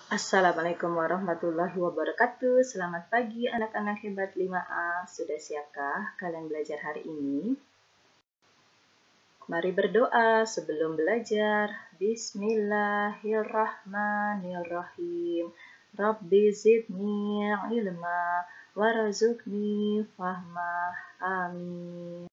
Assalamualaikum warahmatullahi wabarakatuh. Selamat pagi anak-anak hebat 5A. Sudah siapkah kalian belajar hari ini? Mari berdoa sebelum belajar. Bismillahirrahmanirrahim. Rabbi zidni ilma warzuqni fahma. Amin.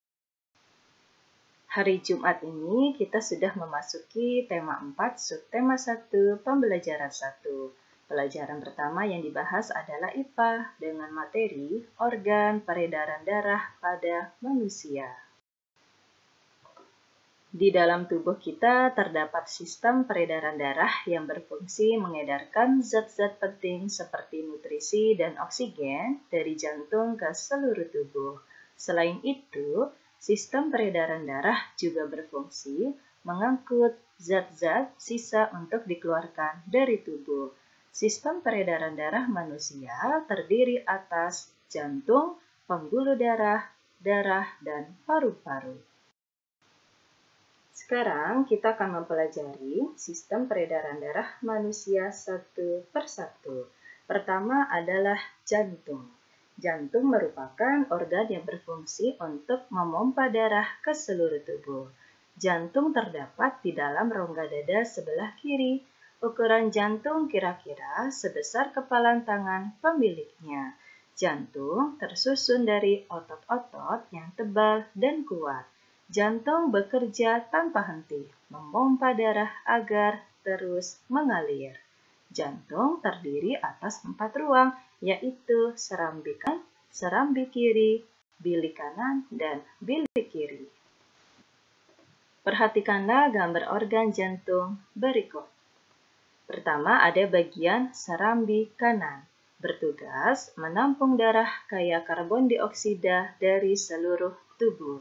Hari Jumat ini kita sudah memasuki tema 4, subtema 1, pembelajaran 1. Pelajaran pertama yang dibahas adalah IPA dengan materi organ peredaran darah pada manusia. Di dalam tubuh kita terdapat sistem peredaran darah yang berfungsi mengedarkan zat-zat penting seperti nutrisi dan oksigen dari jantung ke seluruh tubuh. Selain itu, sistem peredaran darah juga berfungsi mengangkut zat-zat sisa untuk dikeluarkan dari tubuh. Sistem peredaran darah manusia terdiri atas jantung, pembuluh darah, dan paru-paru. Sekarang kita akan mempelajari sistem peredaran darah manusia satu persatu. Pertama adalah jantung. Jantung merupakan organ yang berfungsi untuk memompa darah ke seluruh tubuh. Jantung terdapat di dalam rongga dada sebelah kiri. Ukuran jantung kira-kira sebesar kepalan tangan pemiliknya. Jantung tersusun dari otot-otot yang tebal dan kuat. Jantung bekerja tanpa henti, memompa darah agar terus mengalir. Jantung terdiri atas 4 ruang, yaitu serambi kanan, serambi kiri, bilik kanan, dan bilik kiri. Perhatikanlah gambar organ jantung berikut. Pertama ada bagian serambi kanan, bertugas menampung darah kaya karbon dioksida dari seluruh tubuh.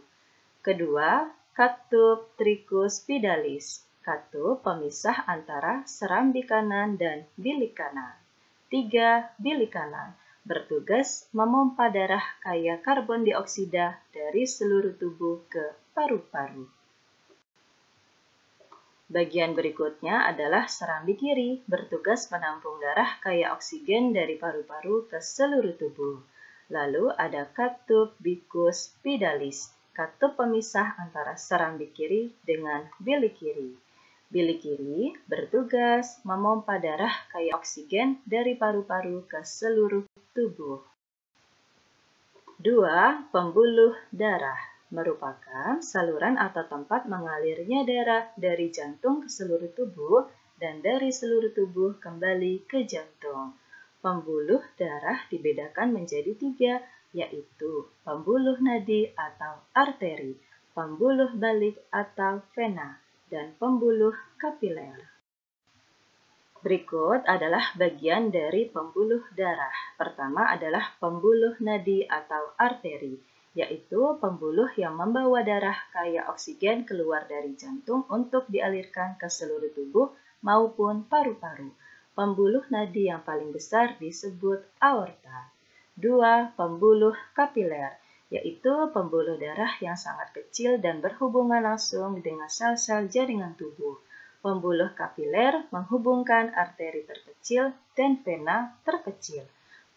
Kedua, katup tricuspidalis, katup pemisah antara serambi kanan dan bilik kanan. 3. Bilik kanan, bertugas memompa darah kaya karbon dioksida dari seluruh tubuh ke paru-paru. Bagian berikutnya adalah serambi kiri, bertugas menampung darah kaya oksigen dari paru-paru ke seluruh tubuh. Lalu ada katup bicuspidalis, katup pemisah antara serambi kiri dengan bilik kiri. Bilik kiri bertugas memompa darah kaya oksigen dari paru-paru ke seluruh tubuh. 2. Pembuluh darah merupakan saluran atau tempat mengalirnya darah dari jantung ke seluruh tubuh dan dari seluruh tubuh kembali ke jantung. Pembuluh darah dibedakan menjadi 3, yaitu pembuluh nadi atau arteri, pembuluh balik atau vena, dan pembuluh kapiler. Berikut adalah bagian dari pembuluh darah. Pertama adalah pembuluh nadi atau arteri, yaitu pembuluh yang membawa darah kaya oksigen keluar dari jantung untuk dialirkan ke seluruh tubuh maupun paru-paru. Pembuluh nadi yang paling besar disebut aorta. 2. Pembuluh kapiler, yaitu pembuluh darah yang sangat kecil dan berhubungan langsung dengan sel-sel jaringan tubuh. Pembuluh kapiler menghubungkan arteri terkecil dan vena terkecil.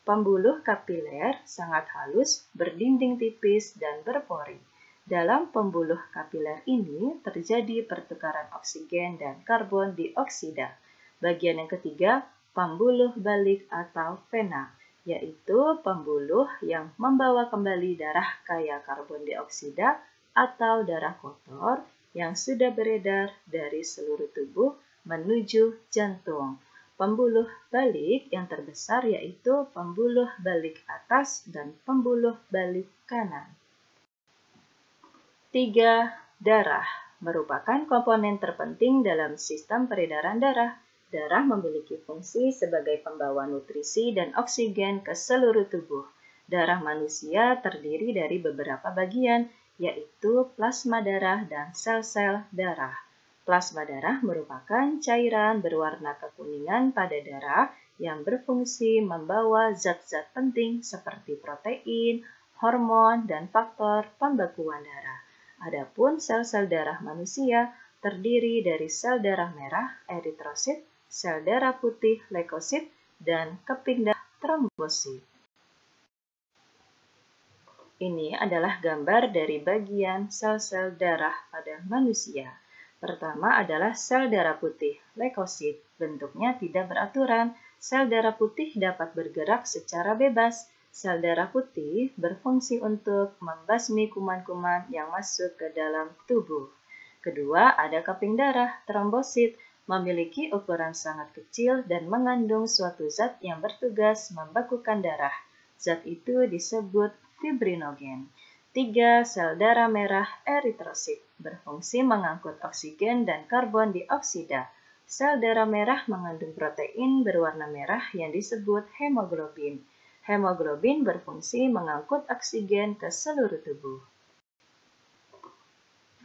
Pembuluh kapiler sangat halus, berdinding tipis, dan berpori. Dalam pembuluh kapiler ini terjadi pertukaran oksigen dan karbon dioksida. Bagian yang ketiga, pembuluh balik atau vena, yaitu pembuluh yang membawa kembali darah kaya karbon dioksida atau darah kotor yang sudah beredar dari seluruh tubuh menuju jantung. Pembuluh balik yang terbesar yaitu pembuluh balik atas dan pembuluh balik kanan. 3. Darah merupakan komponen terpenting dalam sistem peredaran darah. Darah memiliki fungsi sebagai pembawa nutrisi dan oksigen ke seluruh tubuh. Darah manusia terdiri dari beberapa bagian, yaitu plasma darah dan sel-sel darah. Plasma darah merupakan cairan berwarna kekuningan pada darah yang berfungsi membawa zat-zat penting seperti protein, hormon, dan faktor pembekuan darah. Adapun sel-sel darah manusia terdiri dari sel darah merah, eritrosit, sel darah putih leukosit, dan keping darah trombosit. Ini adalah gambar dari bagian sel-sel darah pada manusia. Pertama adalah sel darah putih leukosit. Bentuknya tidak beraturan. Sel darah putih dapat bergerak secara bebas. Sel darah putih berfungsi untuk membasmi kuman-kuman yang masuk ke dalam tubuh. Kedua, ada keping darah trombosit, memiliki ukuran sangat kecil dan mengandung suatu zat yang bertugas membekukan darah. Zat itu disebut fibrinogen. 3. Sel darah merah eritrosit, berfungsi mengangkut oksigen dan karbon dioksida. Sel darah merah mengandung protein berwarna merah yang disebut hemoglobin. Hemoglobin berfungsi mengangkut oksigen ke seluruh tubuh.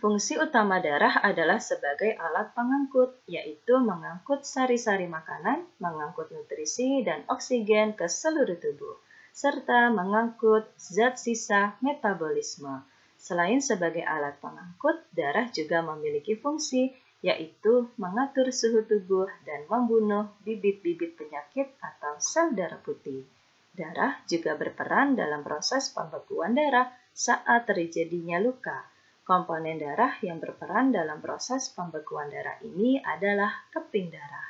Fungsi utama darah adalah sebagai alat pengangkut, yaitu mengangkut sari-sari makanan, mengangkut nutrisi dan oksigen ke seluruh tubuh, serta mengangkut zat sisa metabolisme. Selain sebagai alat pengangkut, darah juga memiliki fungsi, yaitu mengatur suhu tubuh dan membunuh bibit-bibit penyakit atau sel darah putih. Darah juga berperan dalam proses pembekuan darah saat terjadinya luka. Komponen darah yang berperan dalam proses pembekuan darah ini adalah keping darah.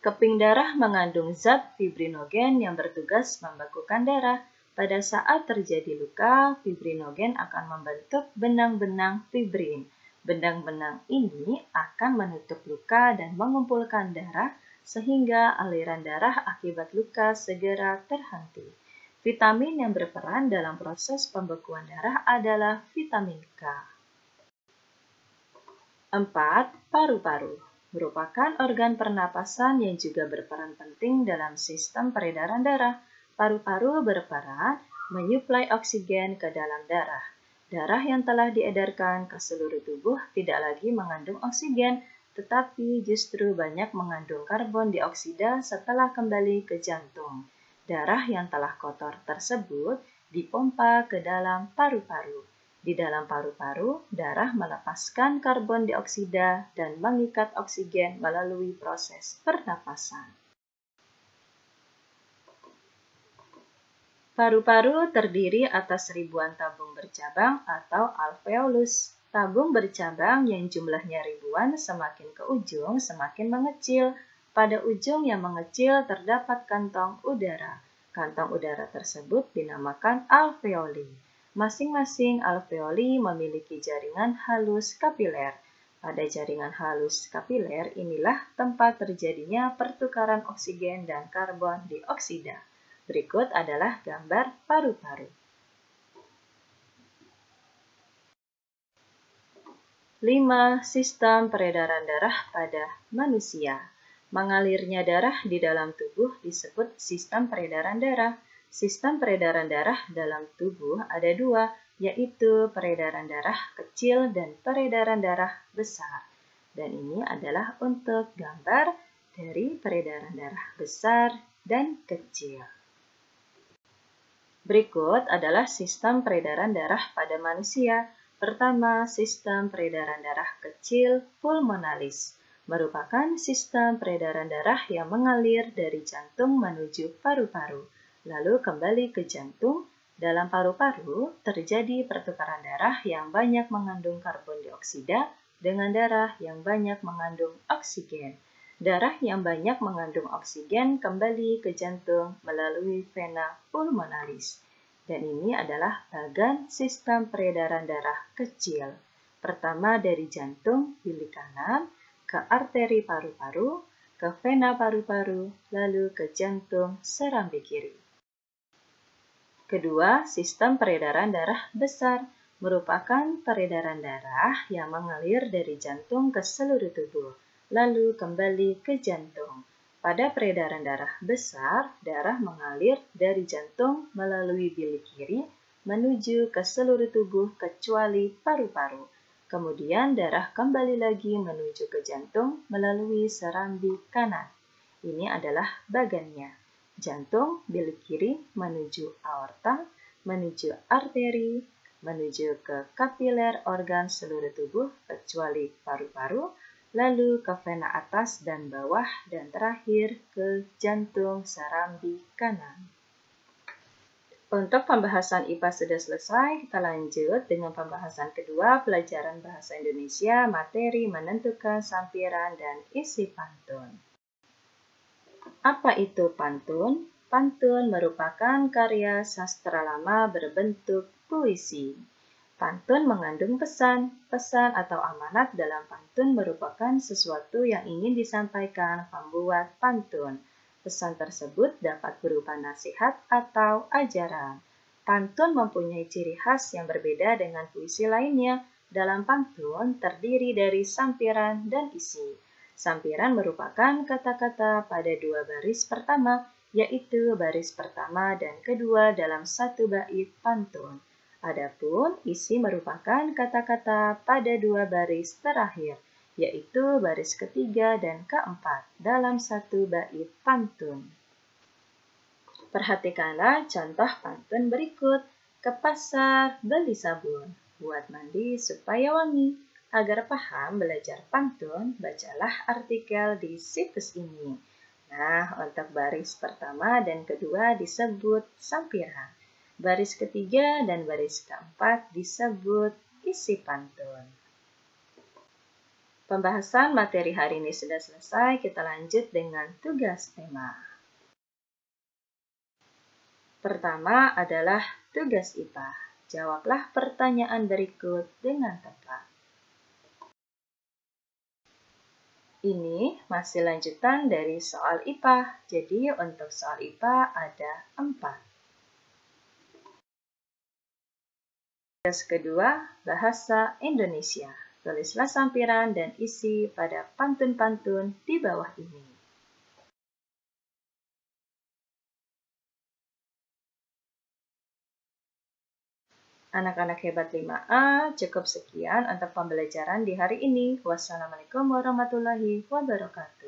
Keping darah mengandung zat fibrinogen yang bertugas membekukan darah. Pada saat terjadi luka, fibrinogen akan membentuk benang-benang fibrin. Benang-benang ini akan menutup luka dan mengumpulkan darah sehingga aliran darah akibat luka segera terhenti. Vitamin yang berperan dalam proses pembekuan darah adalah vitamin K. 4. Paru-paru merupakan organ pernapasan yang juga berperan penting dalam sistem peredaran darah. Paru-paru berperan menyuplai oksigen ke dalam darah. Darah yang telah diedarkan ke seluruh tubuh tidak lagi mengandung oksigen, tetapi justru banyak mengandung karbon dioksida setelah kembali ke jantung. Darah yang telah kotor tersebut dipompa ke dalam paru-paru. Di dalam paru-paru, darah melepaskan karbon dioksida dan mengikat oksigen melalui proses pernapasan. Paru-paru terdiri atas ribuan tabung bercabang atau alveolus. Tabung bercabang yang jumlahnya ribuan semakin ke ujung semakin mengecil. Pada ujung yang mengecil terdapat kantong udara. Kantong udara tersebut dinamakan alveoli. Masing-masing alveoli memiliki jaringan halus kapiler. Pada jaringan halus kapiler inilah tempat terjadinya pertukaran oksigen dan karbon dioksida. Berikut adalah gambar paru-paru. 5. Sistem peredaran darah pada manusia. Mengalirnya darah di dalam tubuh disebut sistem peredaran darah. Sistem peredaran darah dalam tubuh ada dua, yaitu peredaran darah kecil dan peredaran darah besar. Dan ini adalah untuk gambar dari peredaran darah besar dan kecil. Berikut adalah sistem peredaran darah pada manusia. Pertama, sistem peredaran darah kecil pulmonalis merupakan sistem peredaran darah yang mengalir dari jantung menuju paru-paru, lalu kembali ke jantung. Dalam paru-paru terjadi pertukaran darah yang banyak mengandung karbon dioksida dengan darah yang banyak mengandung oksigen. Darah yang banyak mengandung oksigen kembali ke jantung melalui vena pulmonalis. Dan ini adalah bagan sistem peredaran darah kecil. Pertama dari jantung bilik kanan, ke arteri paru-paru, ke vena paru-paru, lalu ke jantung serambi kiri. Kedua, sistem peredaran darah besar merupakan peredaran darah yang mengalir dari jantung ke seluruh tubuh, lalu kembali ke jantung. Pada peredaran darah besar, darah mengalir dari jantung melalui bilik kiri menuju ke seluruh tubuh kecuali paru-paru. Kemudian darah kembali lagi menuju ke jantung melalui serambi kanan. Ini adalah bagannya. Jantung, bilik kiri menuju aorta, menuju arteri, menuju ke kapiler organ seluruh tubuh kecuali paru-paru, lalu ke vena atas dan bawah, dan terakhir ke jantung serambi kanan. Untuk pembahasan IPA sudah selesai, kita lanjut dengan pembahasan kedua, pelajaran Bahasa Indonesia, materi menentukan sampiran dan isi pantun. Apa itu pantun? Pantun merupakan karya sastra lama berbentuk puisi. Pantun mengandung pesan. Pesan atau amanat dalam pantun merupakan sesuatu yang ingin disampaikan pembuat pantun. Pesan tersebut dapat berupa nasihat atau ajaran. Pantun mempunyai ciri khas yang berbeda dengan puisi lainnya. Dalam pantun terdiri dari sampiran dan isi. Sampiran merupakan kata-kata pada dua baris pertama, yaitu baris pertama dan kedua dalam satu bait pantun. Adapun isi merupakan kata-kata pada dua baris terakhir, yaitu baris ketiga dan keempat dalam satu bait pantun. Perhatikanlah contoh pantun berikut. Ke pasar beli sabun, buat mandi supaya wangi. Agar paham belajar pantun, bacalah artikel di situs ini. Nah, untuk baris pertama dan kedua disebut sampiran. Baris ketiga dan baris keempat disebut isi pantun. Pembahasan materi hari ini sudah selesai, kita lanjut dengan tugas tema. Pertama adalah tugas IPA. Jawablah pertanyaan berikut dengan tepat. Ini masih lanjutan dari soal IPA. Jadi untuk soal IPA ada 4. Tugas kedua, Bahasa Indonesia. Tulislah sampiran dan isi pada pantun-pantun di bawah ini. Anak-anak hebat 5A, cukup sekian untuk pembelajaran di hari ini. Wassalamualaikum warahmatullahi wabarakatuh.